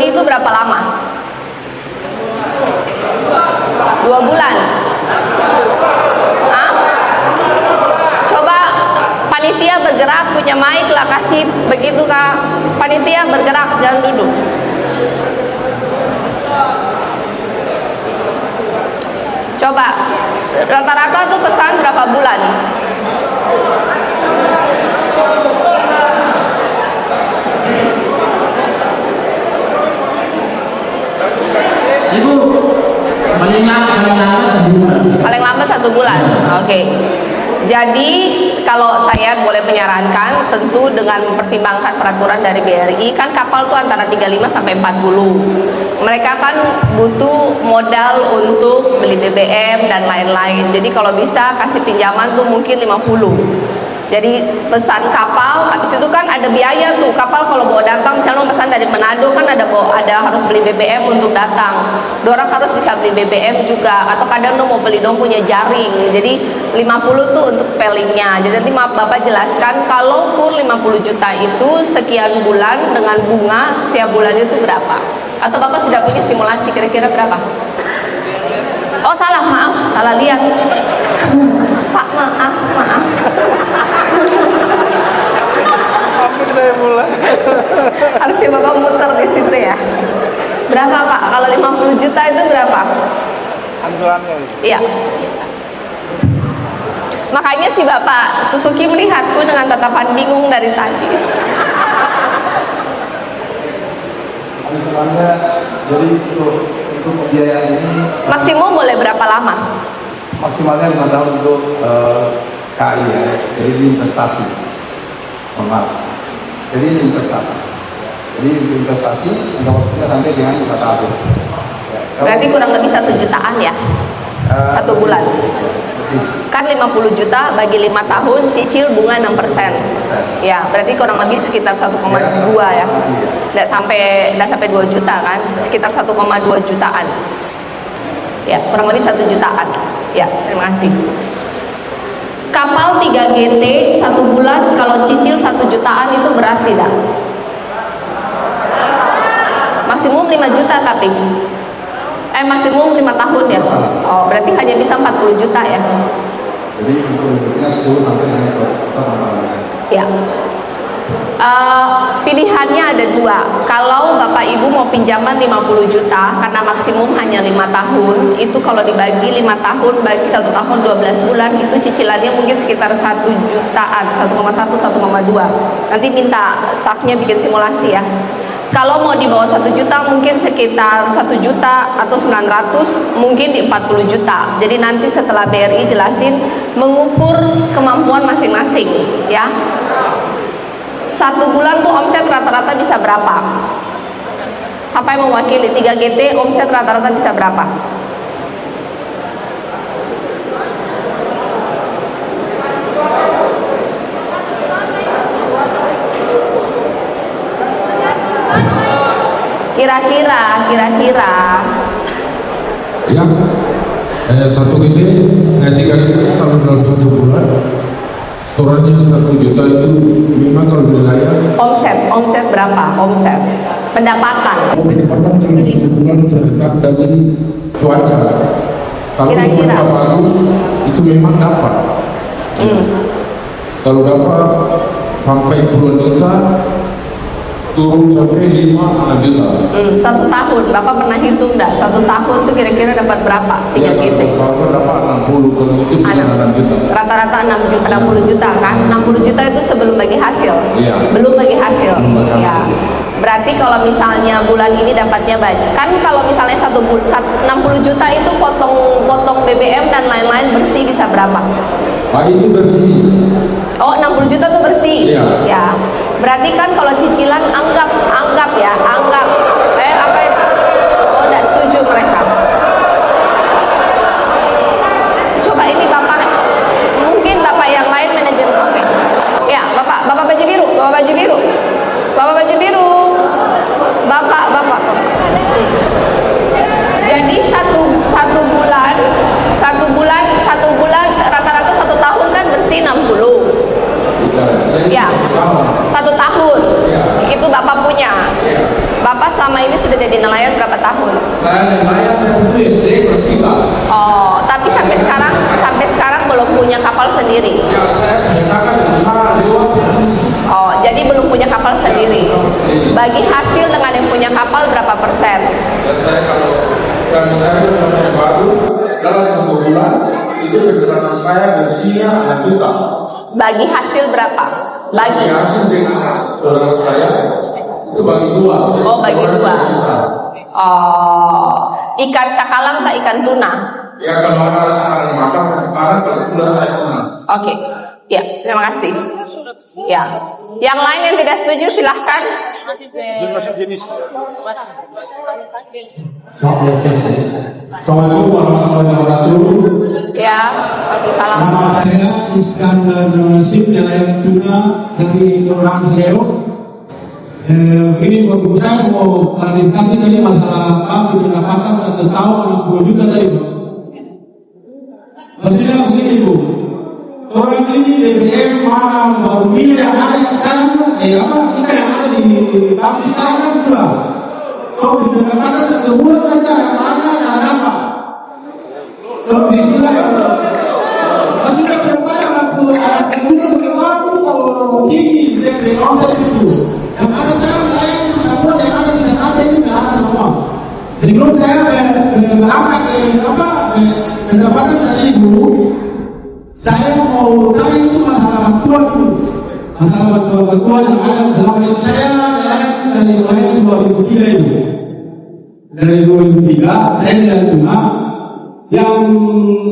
Dipakai itu berapa lama? 2 bulan. Hah? Coba panitia bergerak, punya mic lah, kasih begitu kak. Panitia bergerak, jangan duduk. Coba rata-rata tuh pesan berapa bulan? Ibu, paling lama sebulan. Paling lambat 1 bulan. Oke. Jadi kalau saya boleh menyarankan, tentu dengan mempertimbangkan peraturan dari BRI, kan kapal tuh antara 35 sampai 40. Mereka kan butuh modal untuk beli BBM dan lain-lain. Jadi kalau bisa kasih pinjaman tuh mungkin 50. Jadi pesan kapal, habis itu kan ada biaya tuh. Kapal kalau bawa datang, misalnya mau pesan dari Manado kan ada harus beli BBM untuk datang. Dorang harus bisa beli BBM juga. Atau kadang mau beli dong punya jaring. Jadi 50 tuh untuk spellingnya. Jadi nanti Bapak jelaskan kalau kur 50 juta itu sekian bulan dengan bunga setiap bulannya itu berapa. Atau Bapak sudah punya simulasi kira-kira berapa? Oh salah, maaf, salah lihat. Pak, maaf. Hampir saya mulai. Harusnya Bapak muter di situ ya. Berapa Pak? Kalau 50 juta itu berapa? Angsurannya. Iya. Makanya si Bapak Suzuki melihatku dengan tatapan bingung dari tadi. Angsurannya jadi untuk biaya ini Maksimum boleh berapa lama? maksimalnya 5 tahun untuk KI ya. Jadi ini investasi. Mohon. Jadi ini investasi. Jadi investasi jangka waktunya sampai dengan 5 tahun. Berarti kurang lebih 1 jutaan ya? 1 bulan. Kan 50 juta bagi 5 tahun, cicil bunga 6%. Ya, berarti kurang lebih sekitar 1,2 ya. Nggak sampai 2 juta kan? Sekitar 1,2 jutaan. Ya, kurang lebih 1 jutaan. Ya, terima kasih. Kapal 3 GT 1 bulan kalau cicil 1 jutaan itu berat tidak? Maksimum 5 juta tapi maksimum 5 tahun ya. Oh, berarti hanya bisa 40 juta ya. Jadi untuk bentuknya 10 sampai dengan 20 tahun. Ya. Pilihannya ada 2. Kalau Bapak Ibu mau pinjaman 50 juta karena maksimum hanya 5 tahun, itu kalau dibagi 5 tahun bagi 1 tahun 12 bulan itu cicilannya mungkin sekitar 1 jutaan, 1,1 1,2. Nanti minta stafnya bikin simulasi ya. Kalau mau di bawah 1 juta mungkin sekitar 1 juta atau 900, mungkin di 40 juta. Jadi nanti setelah BRI jelasin mengukur kemampuan masing-masing ya. 1 bulan tuh omset rata-rata bisa berapa? Apa yang mewakili 3 GT omset rata-rata bisa berapa? Kira-kira ya 1 GT 3 GT kalau dalam 1 bulan setorannya 1 juta itu memang kalau wilayah omset berapa? Omset pendapatan pendapatan kalau 1 bulan serta dari cuaca. Kalau Kira-kira. cuaca bagus itu memang dapat. Kalau dapat sampai puluhan juta, turun sampai 5-6 juta. 1 tahun, Bapak pernah hitung enggak? 1 tahun itu kira-kira dapat berapa? 3 GT. Kalau dapat 60, kalau itu bisa 6 juta. Rata-rata 60 juta kan? 60 juta itu sebelum bagi hasil. Iya. Belum bagi hasil. Belum bagi hasil. Ya. Berarti kalau misalnya bulan ini dapatnya banyak. Kan kalau misalnya 60 juta itu potong BBM dan lain-lain bersih bisa berapa? Itu bersih. Oh, 60 juta itu bersih. Iya. Ya. Berarti kan kalau cicilan anggap apa itu? Oh, enggak setuju mereka. Coba ini Bapak, mungkin Bapak yang lain manajemen. Oke. Ya, Bapak baju biru. Bapak. Jadi satu bulan rata-rata 1 tahun kan bersih 60. Ya, 1 tahun itu Bapak punya. Bapak tahun? Saya nelayan, saya itu SD kelas 3. Oh, tapi sampai sekarang belum punya kapal sendiri. Ya, saya menyatakan usaha lewat produksi. Oh, jadi belum punya kapal sendiri. Bagi hasil dengan yang punya kapal berapa persen? Dan saya kalau saya mencari rencana yang baru dalam 1 bulan itu perjalanan saya bersihnya 6 juta. Bagi hasil berapa? Bagi. Hasil dengan saudara saya itu bagi 2. Oh, bagi 2. Oh, ikan cakalang tak ikan tuna? Ya, kalau ada cakalang makan sekarang kalau tuna saya tuna. Oke, ya, terima kasih. Ya, yang lain yang tidak setuju silahkan. Assalamualaikum warahmatullahi wabarakatuh. Ya, waalaikumsalam. Nama saya Iskandar Nasib, nelayan tuna dari Orang Seredo. Ini saya mau klarifikasi tadi masalah Pak pendapatan 1 tahun 60 juta tadi, Pak. Maksudnya begini, Bu. Orang ini BBM baru ini yang ada sekarang, kita yang ada di kampus sekarang kan kurang. Kalau pendapatan 1 bulan saja ada apa? Kalau di istilah maksudnya berapa waktu kita bagaimana kalau tinggi dari omset itu. Yang ada sekarang lain semua yang ada di Jakarta ini tidak ada semua. Jadi kalau saya berangkat pendapatan dari ibu, saya mau tanya itu masalah bantuan dulu. Masalah bantuan yang ada dalam hidup saya dari mulai 2003 itu. Dari 2003 saya tidak tuna yang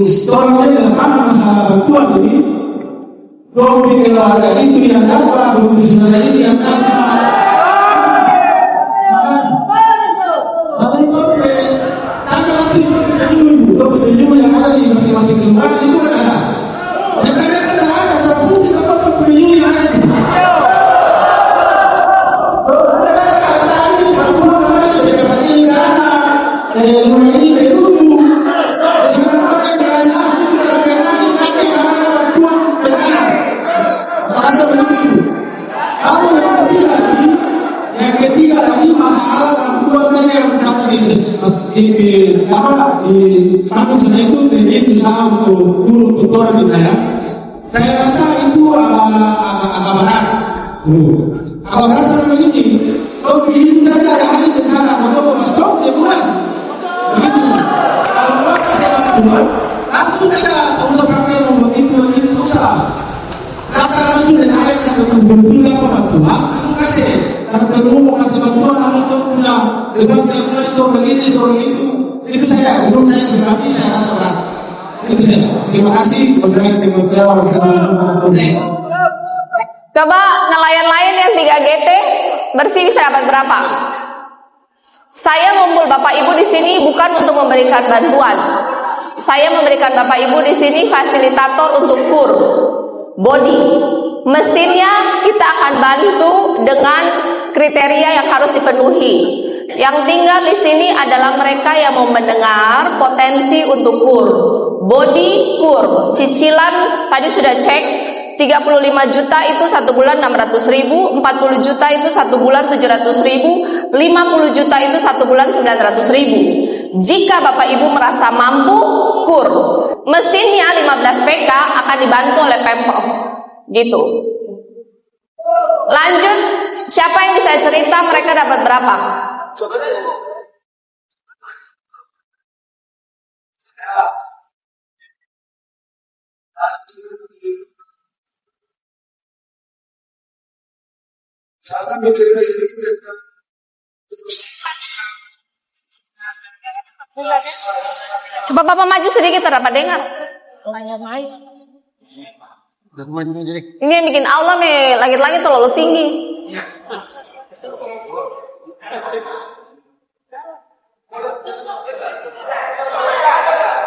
setelahnya dalam masalah bantuan ini. Kalau keluarga itu yang dapat, saudara ini yang dapat. Penunjuk yang ada di masing-masing kelurahan itu kan ada. Dan kadang-kadang ada terfungsi sama penunjuk yang ada. Yang ketiga lagi masalah bantuan yang misalnya di kampus saya itu kredit usaha untuk orang di wilayah. Saya rasa itu agak berat. Agak berat karena begini. Kalau begitu saja ada hasil secara atau stok dia bulan. Begitu. Kalau orang kasih bantuan, langsung saja tak usah pakai begitu tak usah. Kata langsung dan ayat yang berkumpul bantuan, langsung kasih. Kalau perlu mau kasih bantuan langsung punya. Dengan dia punya stok begini, stok begitu. Itu saya, menurut saya pribadi saya rasa berat. Itu ya. Terima kasih. Coba nelayan lain yang 3 GT bersih bisa dapat berapa? Saya ngumpul Bapak Ibu di sini bukan untuk memberikan bantuan. Saya memberikan Bapak Ibu di sini fasilitator untuk kur, body. Mesinnya kita akan bantu dengan kriteria yang harus dipenuhi. Yang tinggal di sini adalah mereka yang mau mendengar potensi untuk kur, body kur, cicilan tadi sudah cek 35 juta itu 1 bulan 600.000, 40 juta itu 1 bulan 700.000, 50 juta itu 1 bulan 900.000. Jika Bapak Ibu merasa mampu, kur. Mesinnya 15 PK akan dibantu oleh Pemprov. Gitu. Lanjut, siapa yang bisa cerita mereka dapat berapa? Coba Bapak maju sedikit terdapat dengar. Ini yang bikin Allah nih, langit-langit terlalu tinggi.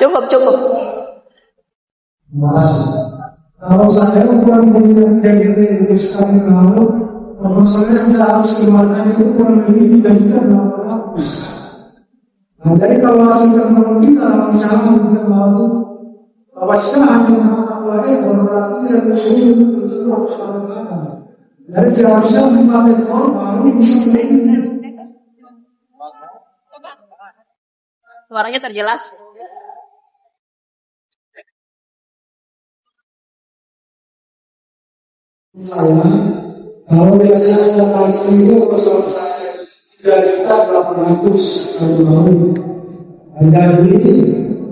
Cukup. Kalau saya kurang dari itu sekali lalu, kalau saya harus kemana itu kurang lebih 3 juta 800. Nah, jadi kalau hasil teman kita misalnya kita mau awasnya hanya berarti tidak bersedia untuk persoalan. Jadi seharusnya 5 ekor baru bisa Suaranya terjelas. Saya, kalau biasanya saya kali seminggu kalau saya 3.800.000 per tahun. Jadi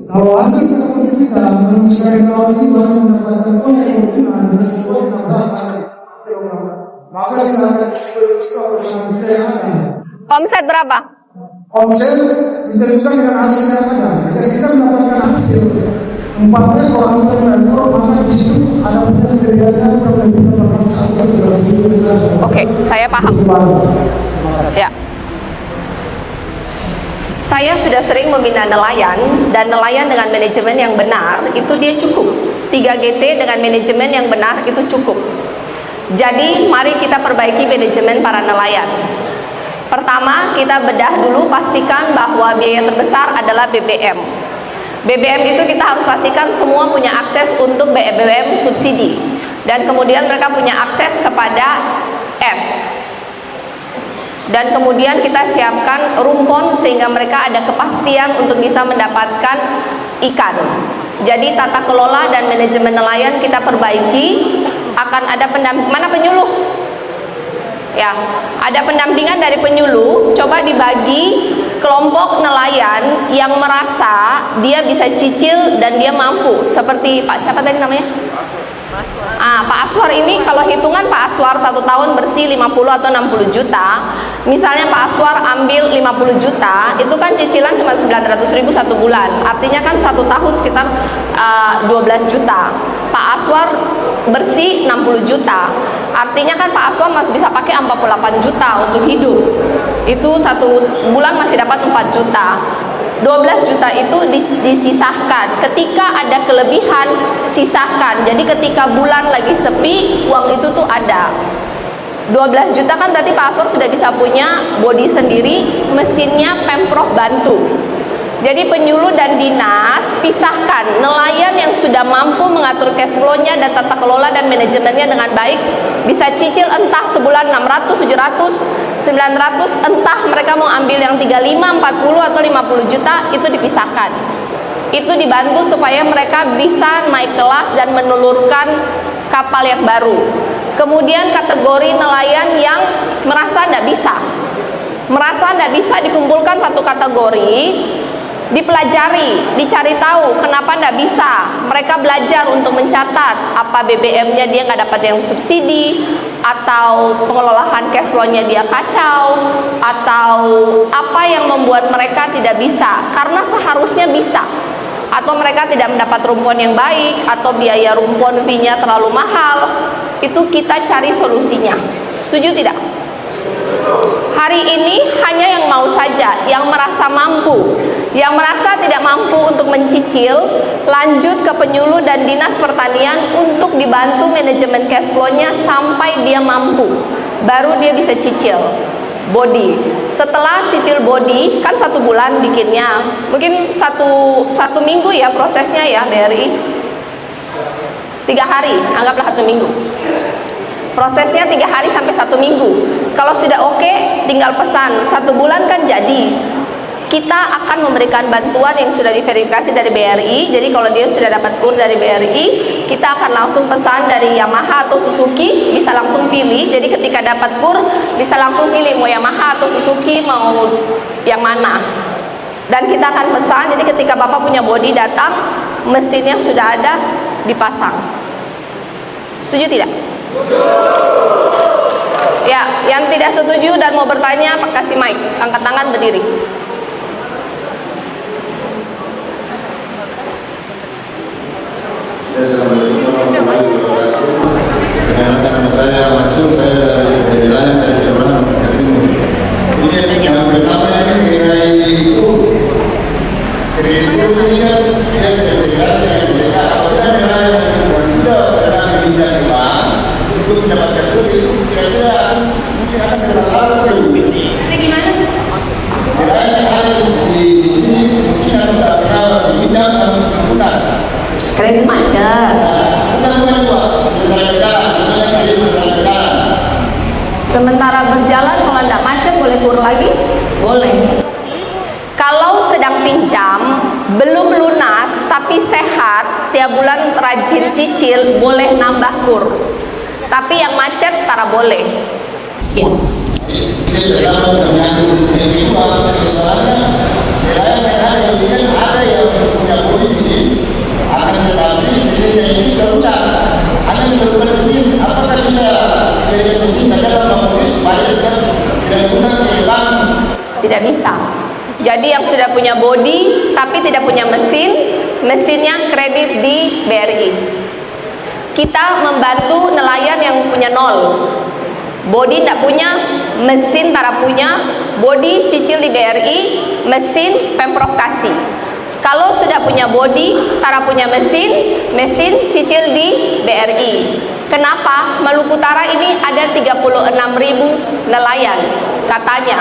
kalau hasil ketemu kita menyesuaikan tahun ini baru mendapatkan keuntungan dengan maka kita akan perusahaan kita yang ada. Omset berapa? Omset ditentukan dengan hasil yang ada. Jika kita mendapatkan hasil 4 ekor atau 5 ekor, maka di situ ada perbedaan Oke, saya paham. Ya. Saya sudah sering membina nelayan, dan nelayan dengan manajemen yang benar itu dia cukup. 3GT dengan manajemen yang benar itu cukup. Jadi mari kita perbaiki manajemen para nelayan. Pertama, kita bedah dulu, pastikan bahwa biaya terbesar adalah BBM. BBM itu kita harus pastikan semua punya akses untuk BBM subsidi, dan kemudian mereka punya akses kepada S. Dan kemudian kita siapkan rumpon sehingga mereka ada kepastian untuk bisa mendapatkan ikan. Jadi tata kelola dan manajemen nelayan kita perbaiki. Akan ada pendamping, mana penyuluh? Ya, ada pendampingan dari penyuluh. Coba dibagi kelompok nelayan yang merasa dia bisa cicil dan dia mampu. Seperti Pak siapa tadi namanya? Pak Aswar ini, kalau hitungan Pak Aswar 1 tahun bersih 50 atau 60 juta. Misalnya Pak Aswar ambil 50 juta, itu kan cicilan cuma 900.000 1 bulan. Artinya kan 1 tahun sekitar 12 juta. Pak Aswar bersih 60 juta. Artinya kan Pak Aswar masih bisa pakai 48 juta untuk hidup. Itu 1 bulan masih dapat 4 juta. 12 juta itu disisahkan. Ketika ada kelebihan, sisakan. Jadi ketika bulan lagi sepi, uang itu tuh ada. 12 juta kan tadi Pak Aswar sudah bisa punya bodi sendiri, mesinnya Pemprov bantu. Jadi penyuluh dan dinas pisahkan. Nelayan yang sudah mampu mengatur cash flow-nya dan tata kelola dan manajemennya dengan baik, bisa cicil entah sebulan 600, 700, 900, entah mereka mau ambil yang 35, 40 atau 50 juta, itu dipisahkan. Itu dibantu supaya mereka bisa naik kelas dan menelurkan kapal yang baru. Kemudian kategori nelayan yang merasa tidak bisa dikumpulkan satu kategori, dipelajari, dicari tahu kenapa tidak bisa. Mereka belajar untuk mencatat apa BBM-nya dia nggak dapat yang subsidi, atau pengelolaan cash flow-nya dia kacau, atau apa yang membuat mereka tidak bisa karena seharusnya bisa, atau mereka tidak mendapat rumpon yang baik, atau biaya rumpon fee-nya terlalu mahal. Itu kita cari solusinya. Setuju tidak? Hari ini hanya yang mau saja, yang merasa mampu. Yang merasa tidak mampu untuk mencicil, lanjut ke penyuluh dan dinas pertanian untuk dibantu manajemen cash flow-nya sampai dia mampu. Baru dia bisa cicil body. Setelah cicil body, kan 1 bulan bikinnya, mungkin satu minggu ya prosesnya ya, dari 3 hari, anggaplah 1 minggu. Prosesnya 3 hari sampai 1 minggu. Kalau sudah oke, tinggal pesan. 1 bulan kan jadi. Kita akan memberikan bantuan yang sudah diverifikasi dari BRI. Jadi kalau dia sudah dapat kur dari BRI, kita akan langsung pesan dari Yamaha atau Suzuki, bisa langsung pilih. Jadi ketika dapat kur, bisa langsung pilih mau Yamaha atau Suzuki, mau yang mana. Dan kita akan pesan, jadi ketika Bapak punya bodi datang, mesin yang sudah ada dipasang. Setuju tidak? Ya, yang tidak setuju dan mau bertanya, kasih mic, angkat tangan, berdiri. Assalamualaikum warahmatullahi wabarakatuh. Nama saya Mansur, saya dari nelayan dari Kelurahan Pasar Timur. Ini yang pertama ini gerai itu ini kan tidak terintegrasi dengan mereka. Apabila nelayan yang sudah pernah pindah ke bank untuk mendapatkan kredit, kira-kira mungkin akan bermasalah dulu. Ini gimana? Nelayan yang ada di sini mungkin sudah pernah pindah dan lunas. Kredit macet. Sementara berjalan, kalau tidak macet boleh kur lagi? Boleh. Kalau sedang pinjam, 3 bulan rajin cicil boleh nambah kur, tapi yang macet tara boleh. Ya. Ini dalam dengan kehidupan kesalahannya, ada yang punya bodi di sini, akan tetapi mesinnya ini sudah rusak. Ada yang terbuat mesin, apakah bisa dari mesin saja membangun supaya tidak guna kehilangan? Tidak bisa. Jadi yang sudah punya bodi tapi tidak punya mesin, mesinnya kredit di BRI. Kita membantu nelayan yang punya 0. Bodi tidak punya, mesin tara punya, bodi cicil di BRI, mesin Pemprov kasih. Kalau sudah punya bodi, tara punya mesin, mesin cicil di BRI. Kenapa? Maluku Utara ini ada 36.000 nelayan katanya.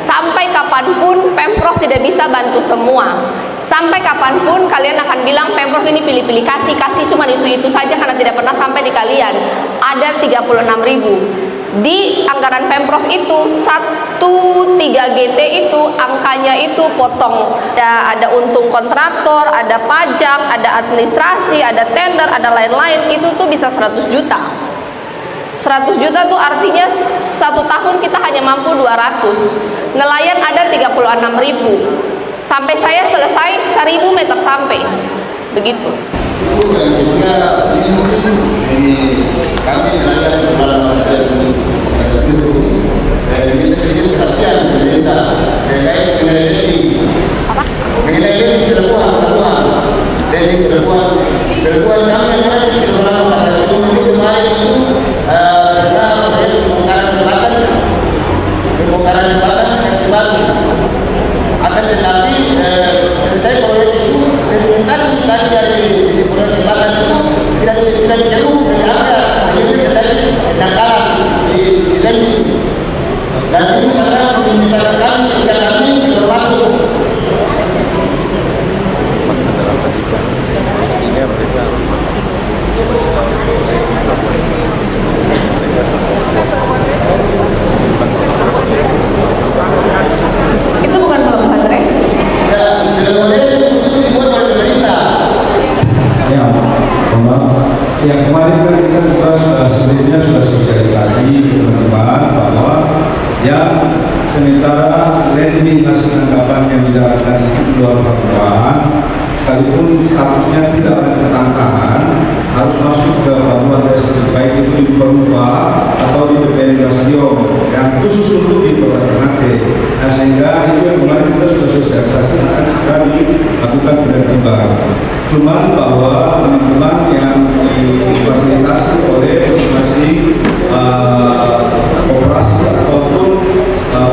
Sampai kapanpun Pemprov tidak bisa bantu semua. Sampai kapanpun kalian akan bilang Pemprov ini pilih-pilih, kasih cuman itu saja karena tidak pernah sampai di kalian. Ada 36.000. Di anggaran Pemprov itu 13 GT itu angkanya itu potong. Ada untung kontraktor, ada pajak, ada administrasi, ada tender, ada lain-lain. Itu tuh bisa 100 juta. 100 juta tuh artinya 1 tahun kita hanya mampu 200. Nelayan ada 36.000. Sampai saya selesai 1.000 meter sampai. Begitu. Itu yang kedua, ini mungkin ini kami nelayan dalam masyarakat ini, ini sedikit perhatian pemerintah terkait dengan ini. Mengenai ini terbuang kami yang ada di dalam masyarakat ini kemarin itu karena pembongkaran jembatan yang dibangun. Akan tetapi selesai proyek itu sedimentasi tadi dari proyek jembatan itu tidak dijauh dari area akhirnya terjadi dangkalan di Lenyi. Dan ini sangat memisahkan ketika kami termasuk itu bukan pelabuhan resmi. Ya, maaf. Ya, kemarin kan kita sebenarnya sudah sosialisasi teman-teman bahwa yang sementara landing hasil tangkapan yang dijalankan itu di luar pelabuhan, sekalipun statusnya tidak ada ketangkahan, harus masuk ke pelabuhan resmi, baik itu di Peruva atau di PPN Bastion yang khusus untuk di Kota Ternate. Nah, sehingga itu yang kemarin kita sudah sosialisasi akan segera dilakukan penertiban. Cuman bahwa teman-teman yang difasilitasi oleh masing-masing operasi ataupun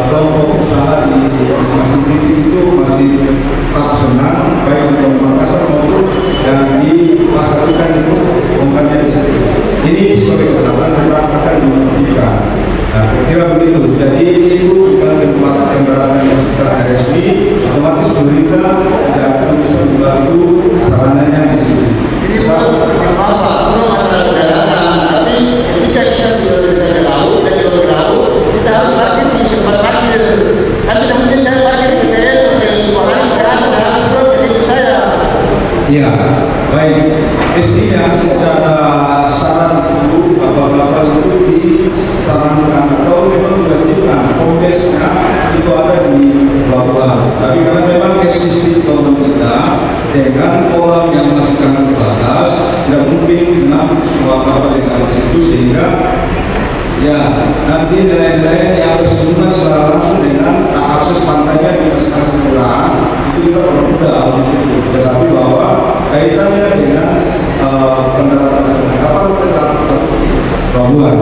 kelompok usaha di masing-masing titik itu masih tetap senang, baik di Makassar maupun yang di pasar ikan itu bukannya di situ. Ini sebagai catatan kita akan membuktikan. Nah, kira begitu. Jadi itu bukan tempat yang berada di sekitar RSP, otomatis pemerintah tidak akan bisa membantu sarananya di sini. ini apa? Kalau masalah perjalanan, tapi ketika kita sudah selesai laut dan di laut, kita harus parkir di tempat parkir. Kan tidak mungkin saya parkir di PPN sampai semua hari karena saya harus begitu saya. Ya, baik. Mestinya secara saran itu kapal-kapal itu disarankan atau memang diwajibkan kombesnya itu ada di pelabuhan. Tapi karena memang existing problem kita dengan kolam yang masih sangat terbatas, tidak mungkin menang semua kapal yang ada di situ, sehingga ya nanti nelayan-nelayan yang bersinggungan secara langsung dengan akses pantainya di masing-masing kelurahan itu kita bermudah begitu. Tetapi bahwa kaitannya dengan pendaratan kapal tetap pelabuhan.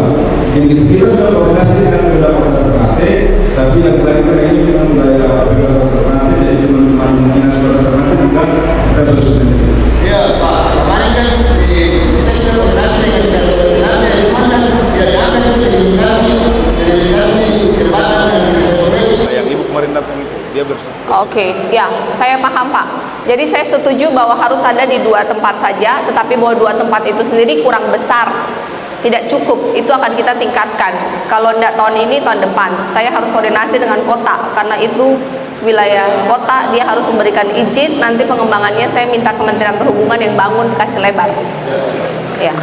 Jadi kita sudah koordinasi dengan beberapa Ternate, tapi yang terakhir ini dengan wilayah beberapa Ternate, jadi teman-teman dinas Ternate juga kita terus sendiri. Ya Pak, kemarin kan kita sudah koordinasi dengan dinas Ternate, mana tidak ada koordinasi jembatan dan Yang ibu kemarin datang itu dia bersih. Oke, ya, saya paham Pak. Jadi saya setuju bahwa harus ada di 2 tempat saja, tetapi bahwa 2 tempat itu sendiri kurang besar, tidak cukup. Itu akan kita tingkatkan. Kalau tidak tahun ini, tahun depan, saya harus koordinasi dengan kota, karena itu wilayah kota dia harus memberikan izin, nanti pengembangannya saya minta Kementerian Perhubungan yang bangun kasih lebar ya.